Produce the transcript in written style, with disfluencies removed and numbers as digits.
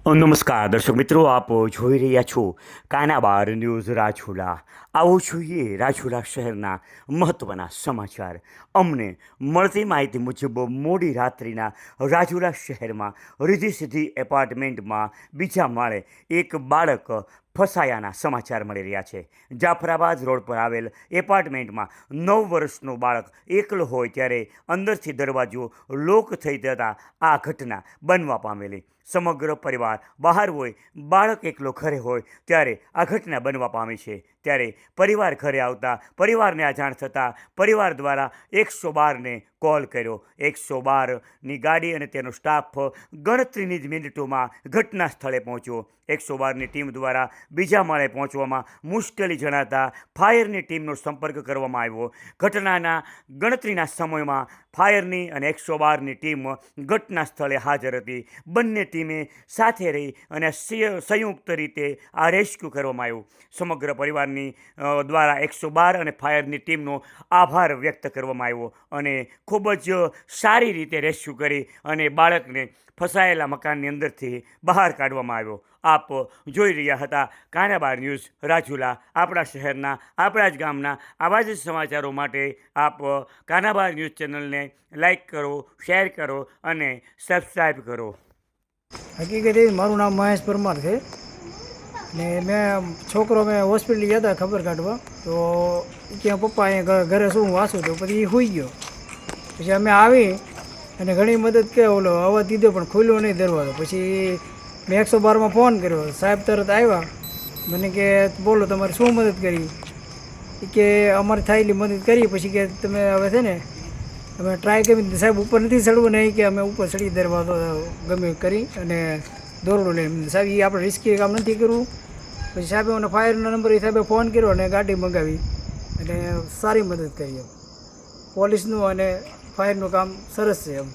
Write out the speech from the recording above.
નમસ્કાર દર્શક મિત્રો, આપ જોઈ રહ્યા છો કાનાબાર ન્યૂઝ રાજુલા. આવો જોઈએ રાજુલા શહેરના મહત્ત્વના સમાચાર. અમને મળતી માહિતી મુજબ મોડી રાત્રિના રાજુલા શહેરમાં રીધી સીધી એપાર્ટમેન્ટમાં બીજા માળે એક બાળક ફસાયાના સમાચાર મળી રહ્યા છે. જાફરાબાદ રોડ પર આવેલ એપાર્ટમેન્ટમાં 9 વર્ષનો બાળક એકલો હોય ત્યારે અંદરથી દરવાજો લોક થઈ જતા આ ઘટના બનવા પામેલી. સમગ્ર પરિવાર બહાર હોય, બાળક એકલો ઘરે હોય ત્યારે આ ઘટના બનવા પામી છે. ત્યારે પરિવાર ઘરે આવતા પરિવારને આ જાણ થતાં પરિવાર દ્વારા 112ને કોલ કર્યો. 112ની ગાડી અને તેનો સ્ટાફ ગણતરીની જ મિનિટોમાં ઘટના સ્થળે પહોંચ્યો. 112ની ટીમ દ્વારા બીજા માળે પહોંચવામાં મુશ્કેલી જણાતા ફાયરની ટીમનો સંપર્ક કરવામાં આવ્યો. ઘટનાના ગણતરીના સમયમાં ફાયરની અને 112ની ટીમ ઘટના સ્થળે હાજર હતી. બંને ટીમે સાથે રહી અને સંયુક્ત રીતે આ રેસ્ક્યુ કરવામાં આવ્યું. સમગ્ર પરિવારની દ્વારા 112 અને ફાયરની ટીમનો આભાર વ્યક્ત કરવામાં આવ્યો અને ખૂબ જ સારી રીતે રેસ્ક્યુ કરી અને બાળકને ફસાયેલા મકાનની અંદરથી બહાર કાઢવામાં આવ્યો. આપ જોઈ રહ્યા હતા કાનાબાર ન્યૂઝ રાજુલા. આપણા શહેરના, આપણા જ ગામના આવા જ સમાચારો માટે આપ કાનાબાર ન્યૂઝ ચેનલને લાઈક કરો, શેર કરો અને સબસ્ક્રાઈબ કરો. હકીકત મારું નામ મહેશ પરમાર છે ને મેં હોસ્પિટલ ગયા હતા ખબર કાઢવા, તો ત્યાં પપ્પા અહીંયા ઘરે શું વાંચું તો પછી એ સૂઈ ગયો. પછી અમે આવી અને ઘણી મદદ કે ઓલો અવાજ દીધો પણ ખુલ્યો નહીં દરવાજો. પછી મેં 112માં ફોન કર્યો. સાહેબ તરત આવ્યા. મને કે બોલો તમારે શું મદદ કરી? કે અમારે થાયેલી મદદ કરી. પછી કે તમે હવે છે ને અમે ટ્રાય કરી, સાહેબ ઉપર નથી ચડવું નહીં કે અમે ઉપર ચડી દરવાજો ગમે કરી અને દોરડું લઈને. સાહેબ એ આપણે રિસ્કી કામ નથી કરવું. પછી સાહેબે મને ફાયરના નંબર સાહેબે ફોન કર્યો અને ગાડી મંગાવી અને સારી મદદ કરી. પોલીસનું અને ફાયરનું કામ સરસ છે એમ.